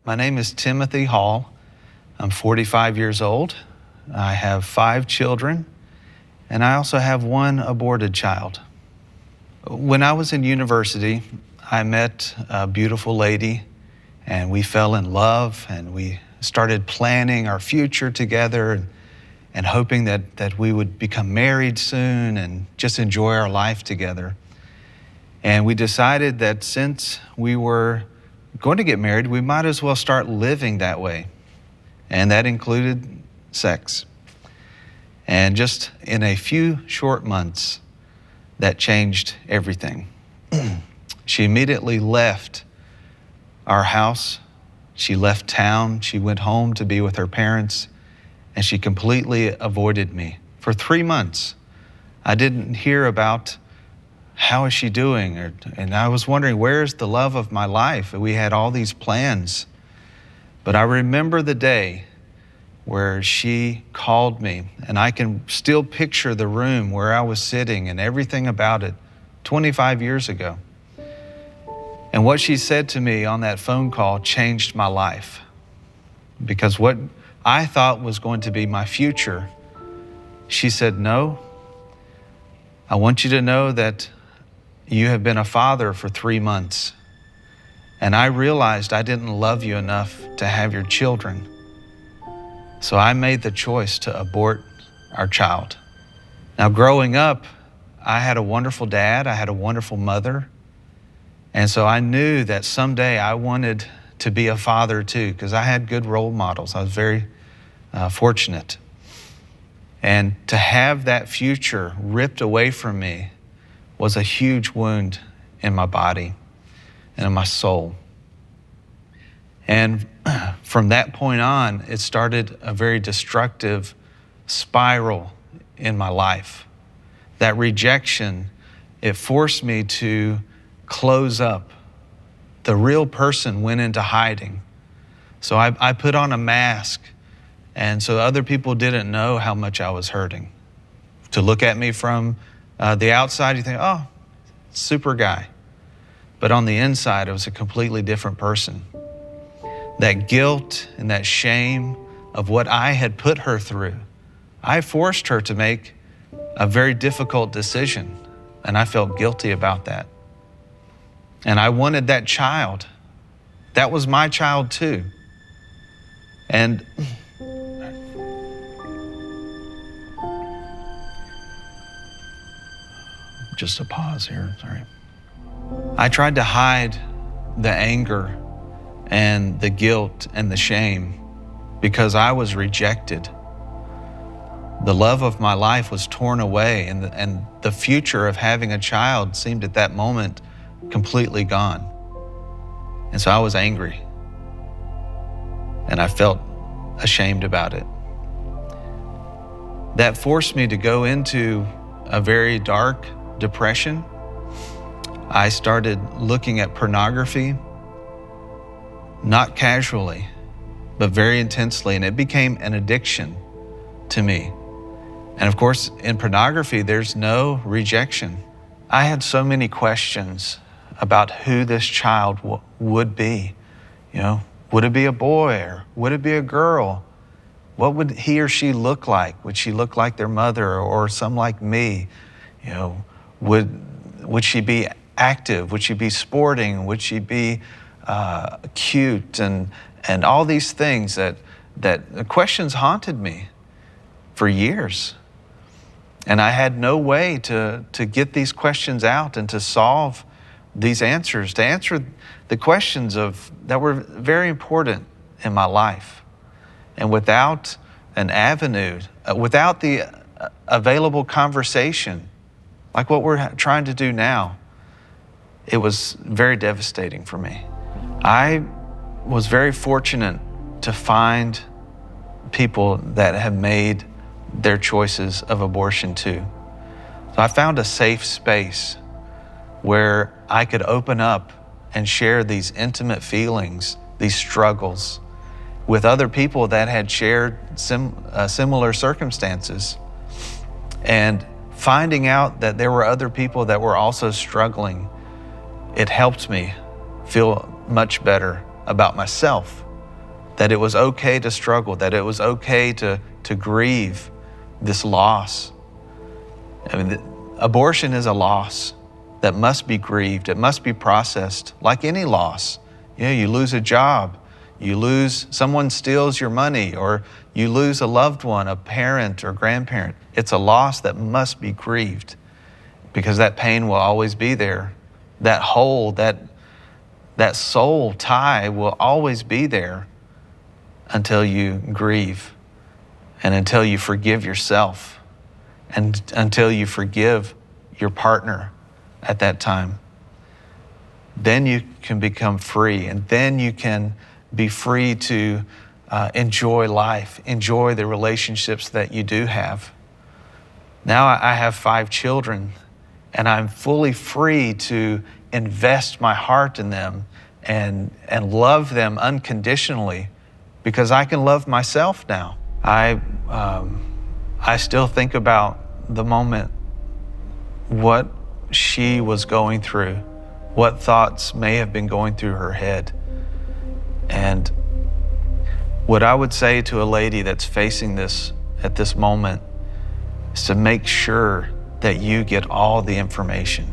My name is Timothy Hall. I'm 45 years old. I have 5 children, and I also have 1 aborted child. When I was in university, I met a beautiful lady, and we fell in love, and we started planning our future together and hoping that we would become married soon and just enjoy our life together. And we decided that since we were going to get married, we might as well start living that way. And that included sex. And just in a few short months, that changed everything. She immediately left our house. She left town. She went home to be with her parents, and she completely avoided me. For 3 months, I didn't hear about how is she doing? And I was wondering, where's the love of my life? We had all these plans. But I remember the day where she called me, and I can still picture the room where I was sitting and everything about it 25 years ago. And what she said to me on that phone call changed my life, because what I thought was going to be my future, she said, "No, I want you to know that you have been a father for 3 months, and I realized I didn't love you enough to have your children. So I made the choice to abort our child." Now, growing up, I had a wonderful dad, I had a wonderful mother, and so I knew that someday I wanted to be a father too, because I had good role models. I was very fortunate. And to have that future ripped away from me was a huge wound in my body and in my soul. And from that point on, it started a very destructive spiral in my life. That rejection, it forced me to close up. The real person went into hiding. So I put on a mask, and so other people didn't know how much I was hurting. To look at me from the outside, you think, oh, super guy. But on the inside, it was a completely different person. That guilt and that shame of what I had put her through, I forced her to make a very difficult decision, and I felt guilty about that. And I wanted that child. That was my child too. And just a pause here, sorry. I tried to hide the anger and the guilt and the shame because I was rejected. The love of my life was torn away, and the future of having a child seemed at that moment completely gone. And so I was angry, and I felt ashamed about it. That forced me to go into a very dark depression. I started looking at pornography, not casually, but very intensely, and it became an addiction to me. And of course, in pornography, there's no rejection. I had so many questions about who this child would be. Would it be a boy or would it be a girl? What would he or she look like? Would she look like their mother or some like me? Would she be active? Would she be sporting? Would she be cute? And all these things that questions haunted me for years. And I had no way to get these questions out and to solve these answers, to answer the questions that were very important in my life. And without an avenue, without the available conversation, like what we're trying to do now, it was very devastating for me. I was very fortunate to find people that have made their choices of abortion too. So I found a safe space where I could open up and share these intimate feelings, these struggles, with other people that had shared similar circumstances. And finding out that there were other people that were also struggling, it helped me feel much better about myself that it was okay to struggle, that it was okay to grieve this loss. I mean, abortion is a loss that must be grieved. It must be processed like any loss. You know, you lose a job, someone steals your money, or you lose a loved one, a parent or grandparent. It's a loss that must be grieved because that pain will always be there. That hole, that soul tie will always be there until you grieve and until you forgive yourself and until you forgive your partner at that time. Then you can become free, and then you can be free to enjoy life, enjoy the relationships that you do have. Now I have 5 children, and I'm fully free to invest my heart in them and love them unconditionally because I can love myself now. I still think about the moment, what she was going through, what thoughts may have been going through her head. And what I would say to a lady that's facing this at this moment is to make sure that you get all the information.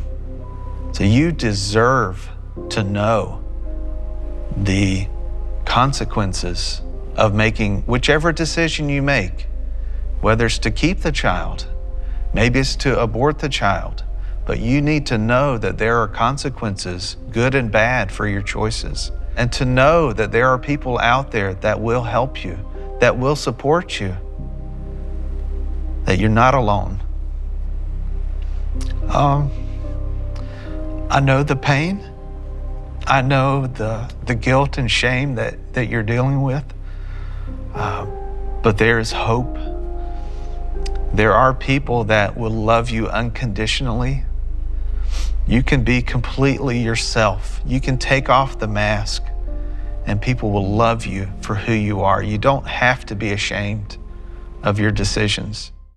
So you deserve to know the consequences of making whichever decision you make, whether it's to keep the child, maybe it's to abort the child, but you need to know that there are consequences, good and bad, for your choices. And to know that there are people out there that will help you, that will support you, that you're not alone. I know the pain. I know the guilt and shame that you're dealing with. But there is hope. There are people that will love you unconditionally. You can be completely yourself. You can take off the mask and people will love you for who you are. You don't have to be ashamed of your decisions.